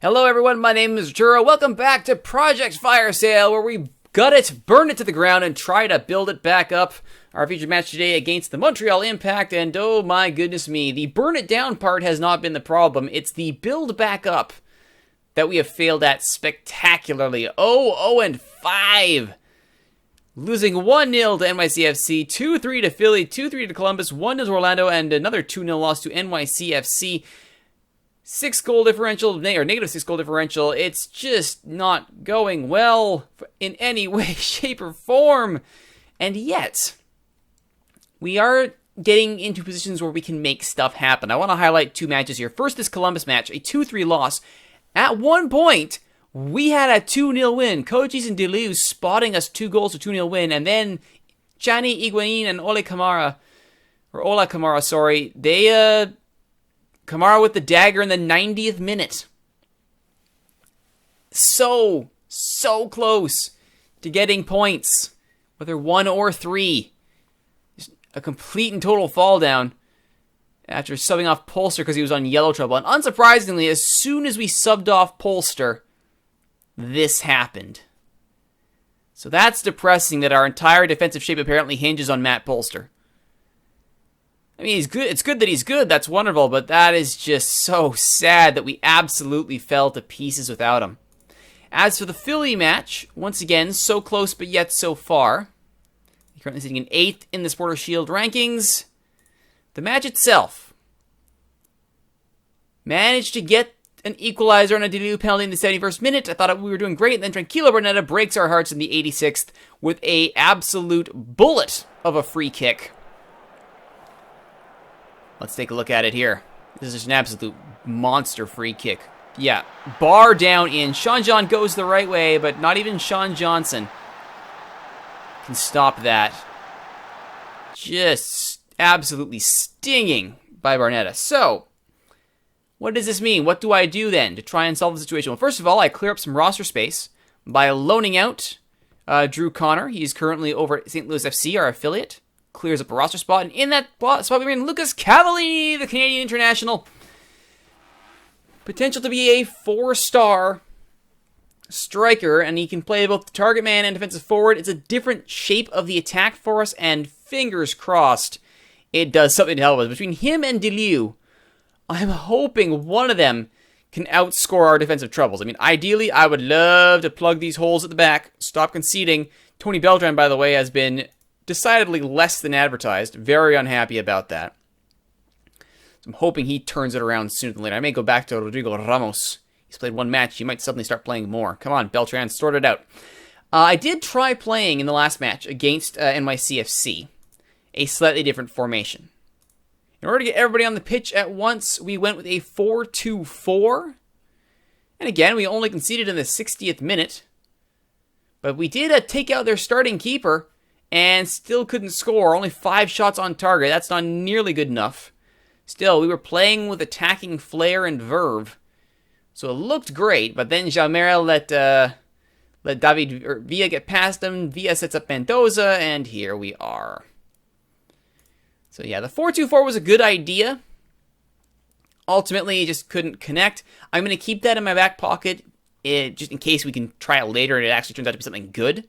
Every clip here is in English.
Hello everyone, my name is Rituro. Welcome back to Project Fire Sale, where we gut it, burn it to the ground, and try to build it back up. Our featured match today against the Montreal Impact, and oh my goodness me, the burn it down part has not been the problem. It's the build back up that we have failed at spectacularly. 0-5. Losing 1-0 to NYCFC, 2-3 to Philly, 2-3 to Columbus, 1-0 to Orlando, and another 2-0 loss to NYCFC. 6-goal differential, or negative 6-goal differential. It's just not going well in any way, shape, or form. And yet, we are getting into positions where we can make stuff happen. I want to highlight two matches here. First, this Columbus match, a 2-3 loss. At one point, we had a 2-0 win. Cochise and Deleuze spotting us 2 goals to 2-0 win. And then, Chani Higuain and Ola Kamara, they, Kamara with the dagger in the 90th minute. So close to getting points, whether 1 or 3. Just a complete and total fall down after subbing off Polster because he was on yellow trouble. And unsurprisingly, as soon as we subbed off Polster, this happened. So that's depressing that our entire defensive shape apparently hinges on Matt Polster. I mean, he's good. It's good that he's good. That's wonderful. But that is just so sad that we absolutely fell to pieces without him. As for the Philly match, once again, so close but yet so far. He's currently sitting in 8th in the Supporter Shield rankings. The match itself managed to get an equalizer on a Deleuze penalty in the 71st minute. I thought we were doing great. And then Tranquilo Bernetta breaks our hearts in the 86th with a absolute bullet of a free kick. Let's take a look at it here. This is just an absolute monster free kick. Yeah, bar down in. Sean John goes the right way, but not even Sean Johnson can stop that. Just absolutely stinging by Barnetta. So, what does this mean? What do I do then to try and solve the situation? Well, first of all, I clear up some roster space by loaning out Drew Connor. He's currently over at St. Louis FC, our affiliate. Clears up a roster spot, and in that spot we bring in Lucas Cavallini, the Canadian international. Potential to be a 4-star striker, and he can play both the target man and defensive forward. It's a different shape of the attack for us, and fingers crossed it does something to help us. Between him and Deleuze, I'm hoping one of them can outscore our defensive troubles. I mean, ideally, I would love to plug these holes at the back, stop conceding. Tony Beltran, by the way, has been decidedly less than advertised. Very unhappy about that. So I'm hoping he turns it around sooner than later. I may go back to Rodrigo Ramos. He's played one match. He might suddenly start playing more. Come on, Beltran, sort it out. I did try playing in the last match against NYCFC a slightly different formation. In order to get everybody on the pitch at once, we went with a 4-2-4. And again, we only conceded in the 60th minute. But we did take out their starting keeper and still couldn't score. Only 5 shots on target. That's not nearly good enough. Still, we were playing with attacking flair and verve. So it looked great, but then Jalmera let David Villa get past him. Villa sets up Mendoza, and here we are. So yeah, the 4-2-4 was a good idea. Ultimately, it just couldn't connect. I'm going to keep that in my back pocket, just in case we can try it later and it actually turns out to be something good.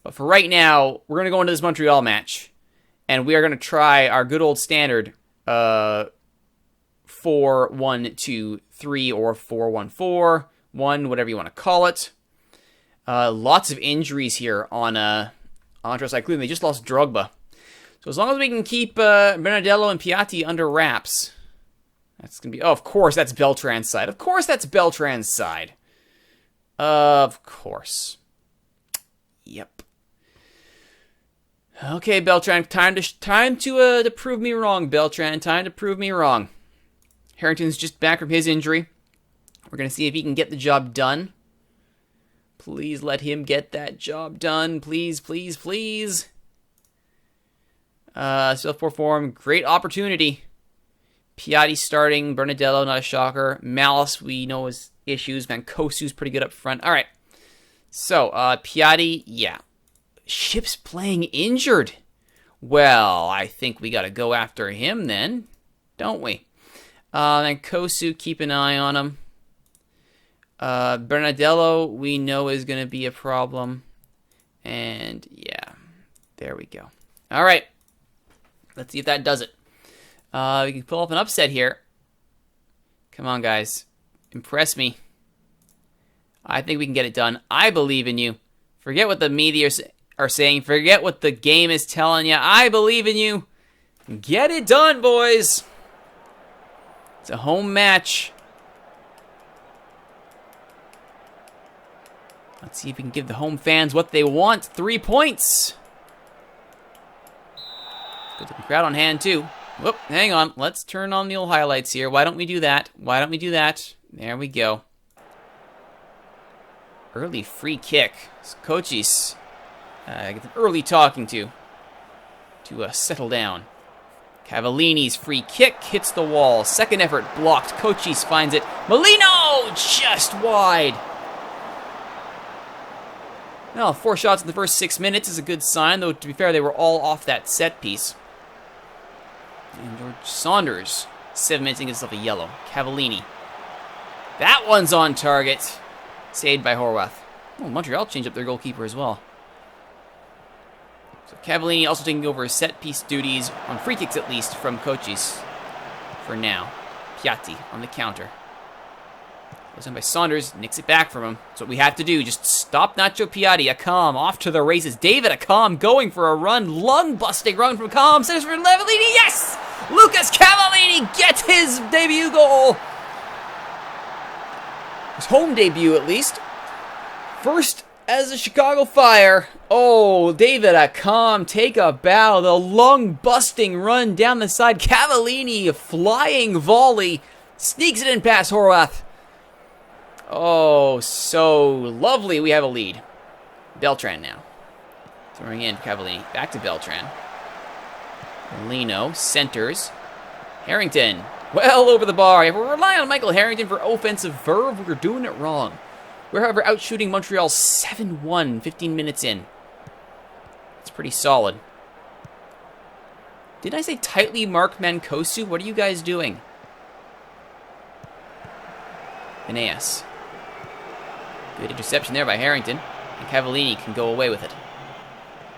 But for right now, we're going to go into this Montreal match, and we are going to try our good old standard 4-1-2-3 or 4-1-4-1, whatever you want to call it. Lots of injuries here on Andros, including they just lost Drogba. So as long as we can keep Bernadello and Piatti under wraps, that's going to be... Oh, of course, that's Beltran's side. Of course, that's Beltran's side. Of course. Yep. Okay, Beltran, time to prove me wrong, Beltran. Time to prove me wrong. Harrington's just back from his injury. We're going to see if he can get the job done. Please let him get that job done. Please, please, please. Still poor form. Great opportunity. Piatti starting. Bernadello, not a shocker. Malice, we know his issues. Mancosu's pretty good up front. All right. So, Piatti, yeah. Ship's playing injured. Well, I think we got to go after him then, don't we? Then Kosu, keep an eye on him. Bernadello, we know is going to be a problem. And, yeah. There we go. All right. Let's see if that does it. We can pull off an upset here. Come on, guys. Impress me. I think we can get it done. I believe in you. Forget what the media are saying. Forget what the game is telling you. I believe in you. Get it done, boys. It's a home match. Let's see if we can give the home fans what they want. 3 points. Good looking crowd on hand, too. Whoop, hang on. Let's turn on the old highlights here. Why don't we do that? Why don't we do that? There we go. Early free kick. Coaches get an early talking to settle down. Cavallini's free kick hits the wall. Second effort blocked. Cochise finds it. Molino just wide. Well, 4 shots in the first 6 minutes is a good sign, though to be fair, they were all off that set piece. And George Saunders, 7 minutes, gets himself a yellow. Cavallini. That one's on target. Saved by Horwath. Oh, Montreal changed up their goalkeeper as well. So Cavallini also taking over his set-piece duties, on free kicks at least, from Cochise. For now. Piatti on the counter. Goes in by Saunders, nicks it back from him. That's what we have to do. Just stop Nacho Piatti. Akam off to the races. David Akam going for a run. Lung-busting run from Akam. Centers for Cavallini. Yes! Lucas Cavallini gets his debut goal. His home debut, at least. First as a Chicago Fire. Oh, David Akam, take a bow. The lung-busting run down the side. Cavallini, a flying volley. Sneaks it in past Horwath. Oh, so lovely. We have a lead. Beltran now. Throwing in Cavallini. Back to Beltran. Molino centers. Harrington. Well over the bar. If we're relying on Michael Harrington for offensive verve, we're doing it wrong. We're, however, outshooting Montreal 7-1, 15 minutes in. It's pretty solid. Did I say tightly mark Mancosu? What are you guys doing? Aeneas. Good interception there by Harrington. And Cavallini can go away with it.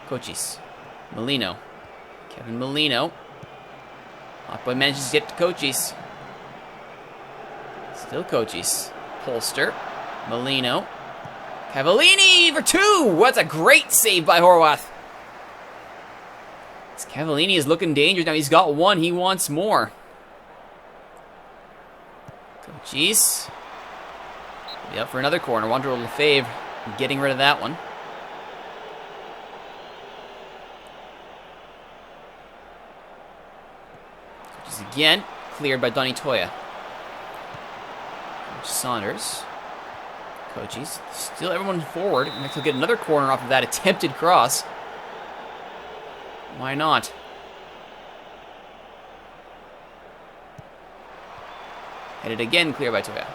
Cochise. Molino. Kevin Molino. Hotboy manages to get to Cochise. Still Cochise. Polster. Molino. Cavallini for 2! That's a great save by Horwath. This Cavallini is looking dangerous now. He's got 1. He wants more. Cochise. Be up for another corner. Wanderer Lefebvre getting rid of that one. Coaches again. Cleared by Donny Toya. Saunders. Coaches. Still everyone forward. Next he'll get another corner off of that attempted cross. Why not? Headed again. Cleared by Toya.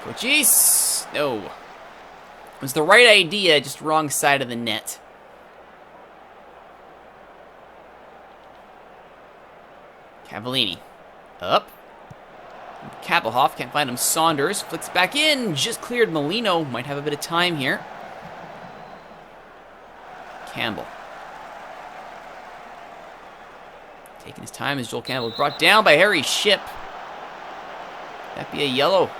Cochise! No. It was the right idea, just wrong side of the net. Cavallini. Up. Kappelhoff can't find him. Saunders flicks back in. Just cleared Molino. Might have a bit of time here. Campbell. Taking his time as Joel Campbell is brought down by Harry Shipp. That'd be a yellow.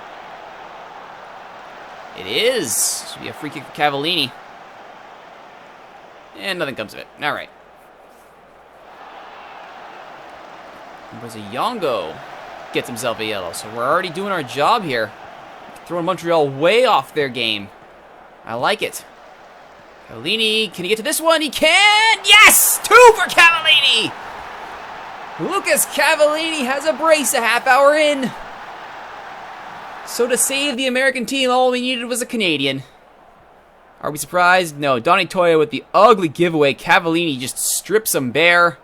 It is. Should be a free kick for Cavallini. And nothing comes of it. All right. Yongo gets himself a yellow. So we're already doing our job here. Throwing Montreal way off their game. I like it. Cavallini, can he get to this one? He can! Yes! 2 for Cavallini! Lucas Cavallini has a brace a half hour in. So to save the American team, all we needed was a Canadian. Are we surprised? No. Donny Toya with the ugly giveaway. Cavallini just strips him bare.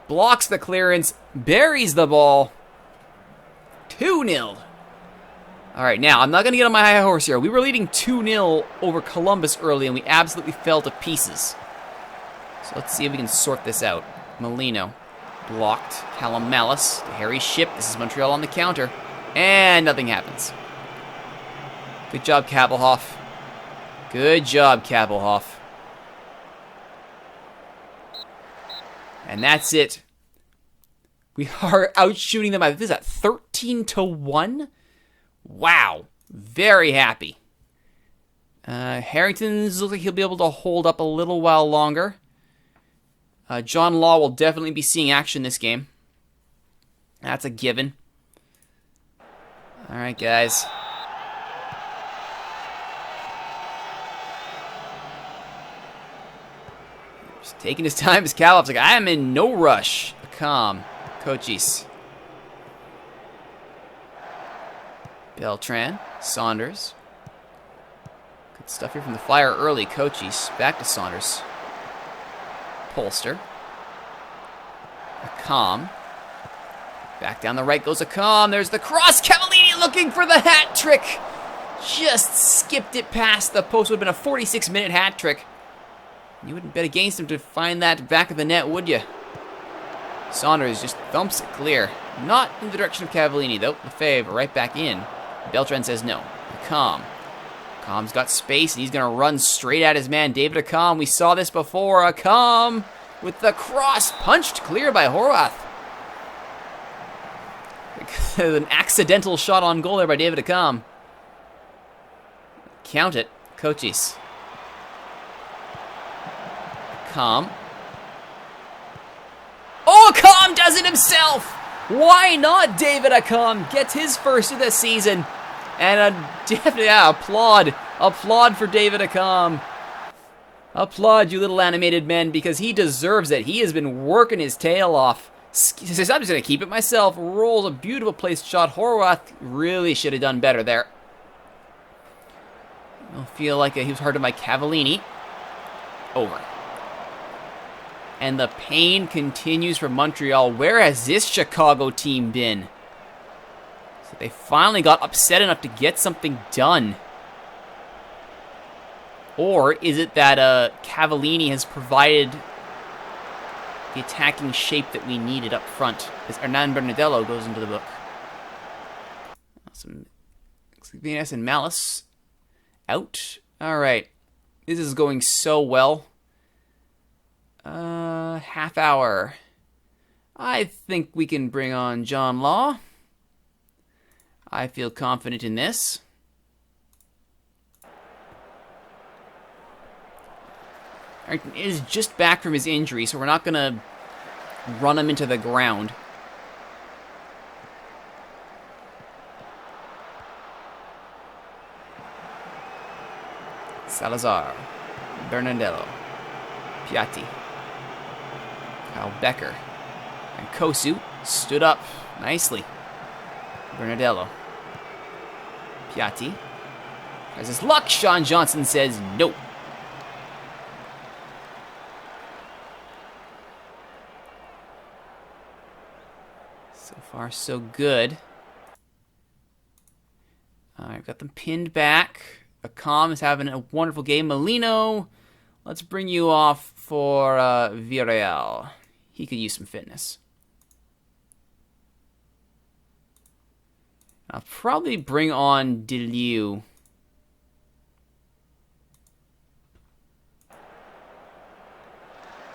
Blocks the clearance. Buries the ball. 2-0. Alright, now, I'm not going to get on my high horse here. We were leading 2-0 over Columbus early, and we absolutely fell to pieces. So let's see if we can sort this out. Molino. Blocked. Callum Malice. To Harry Shipp. This is Montreal on the counter. And nothing happens. Good job, Kabelhoff. Good job, Kabelhoff. And that's it. We are outshooting them. I think it's 13-1. Wow. Very happy. Harrington's looks like he'll be able to hold up a little while longer. John Law will definitely be seeing action this game. That's a given. All right, guys. Just taking his time as Calop's like, I am in no rush. Calm. Cochise. Beltran. Saunders. Good stuff here from the Flyer early. Cochise. Back to Saunders. Polster. Calm. Back down the right goes Calm. There's the cross. Cavallini looking for the hat trick. Just skipped it past the post. Would have been a 46-minute hat trick. You wouldn't bet against him to find that back of the net, would you? Saunders just thumps it clear. Not in the direction of Cavallini, though. Lefebvre right back in. Beltran says no. Calm. Calm's got space, and he's going to run straight at his man, David Acom. We saw this before. Acom with the cross punched clear by Horwath. An accidental shot on goal there by David Acom. Count it. Cochise. Acom. Oh, Acom does it himself! Why not David Acom? Gets his first of the season. And definitely, applaud. Applaud for David Acom. Applaud, you little animated men, because he deserves it. He has been working his tail off. He says, I'm just going to keep it myself. Rolls a beautiful placed shot. Horwath really should have done better there. I feel like he was hard by Cavallini. Over. And the pain continues for Montreal. Where has this Chicago team been? So they finally got upset enough to get something done. Or is it that Cavallini has provided the attacking shape that we needed up front as Hernan Bernadello goes into the book? Some Venus and Malice out. All right. This is going so well. Half hour. I think we can bring on John Law. I feel confident in this. Harrington is just back from his injury, so we're not going to run him into the ground. Salazar. Bernadello. Piatti. Kyle Becker. And Kosu stood up nicely. Bernadello. Piatti. Tries his luck. Sean Johnson says no. So far, so good. I've got them pinned back. Acom is having a wonderful game. Molino, let's bring you off for Villarreal. He could use some fitness. I'll probably bring on Deliu.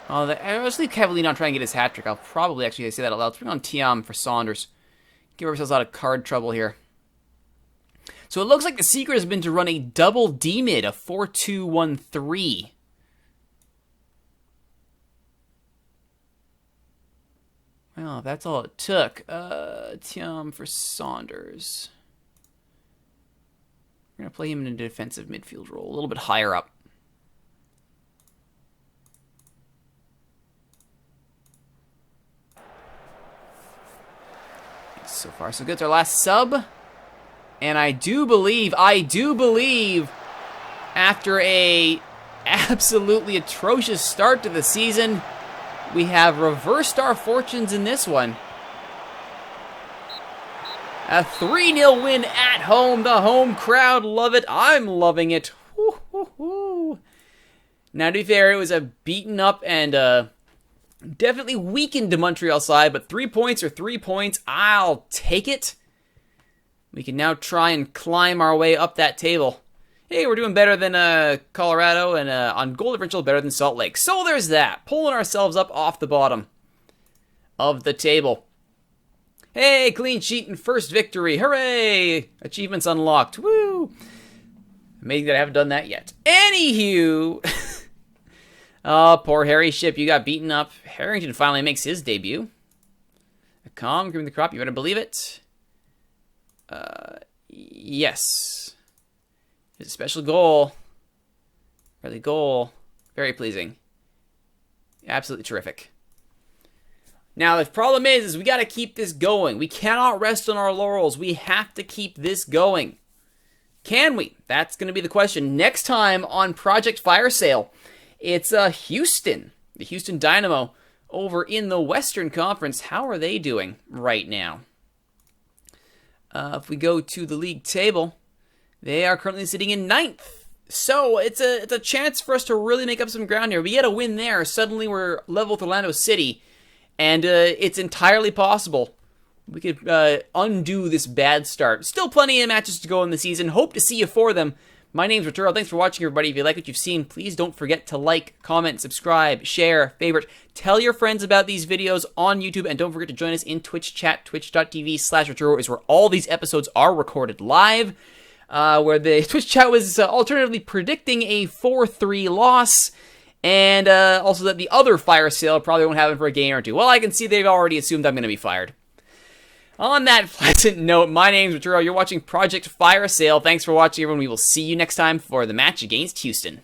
Let's leave Cavallini on trying to get his hat trick. I'll probably actually say that out loud. Let's bring on Tiam for Saunders. Give ourselves out of card trouble here. So it looks like the secret has been to run a double D-mid, a 4-2-1-3. Well, that's all it took. Tiam for Saunders. We're going to play him in a defensive midfield role, a little bit higher up. So far, so good. It's our last sub. And I do believe, after a absolutely atrocious start to the season, we have reversed our fortunes in this one. A 3-0 win at home. The home crowd love it. I'm loving it. Woo-hoo-hoo. Now, to be fair, it was a beaten up and definitely weakened Montreal side, but 3 points are 3 points. I'll take it. We can now try and climb our way up that table. Hey, we're doing better than Colorado, and on goal differential, better than Salt Lake. So there's that. Pulling ourselves up off the bottom of the table. Hey, clean sheet and first victory. Hooray! Achievements unlocked. Woo! Amazing that I haven't done that yet. Anywho. Oh, poor Harry Ship. You got beaten up. Harrington finally makes his debut. A calm, cream the crop. You better believe it. Yes. It's a special goal. Early goal. Very pleasing. Absolutely terrific. Now, the problem is we got to keep this going. We cannot rest on our laurels. We have to keep this going. Can we? That's going to be the question. Next time on Project Fire Sale, it's Houston. The Houston Dynamo over in the Western Conference. How are they doing right now? If we go to the league table, they are currently sitting in 9th. So it's a chance for us to really make up some ground here. We get a win there. Suddenly we're level with Orlando City. And it's entirely possible we could undo this bad start. Still plenty of matches to go in the season. Hope to see you for them. My name's Rituro. Thanks for watching, everybody. If you like what you've seen, please don't forget to like, comment, subscribe, share, favorite. Tell your friends about these videos on YouTube, and don't forget to join us in Twitch chat. Twitch.tv/Rituro is where all these episodes are recorded live, where the Twitch chat was alternatively predicting a 4-3 loss, and also that the other fire sale probably won't happen for a game or two. Well, I can see they've already assumed I'm going to be fired. On that pleasant note, my name's Rituro. You're watching Project Fire Sale. Thanks for watching, everyone. We will see you next time for the match against Houston.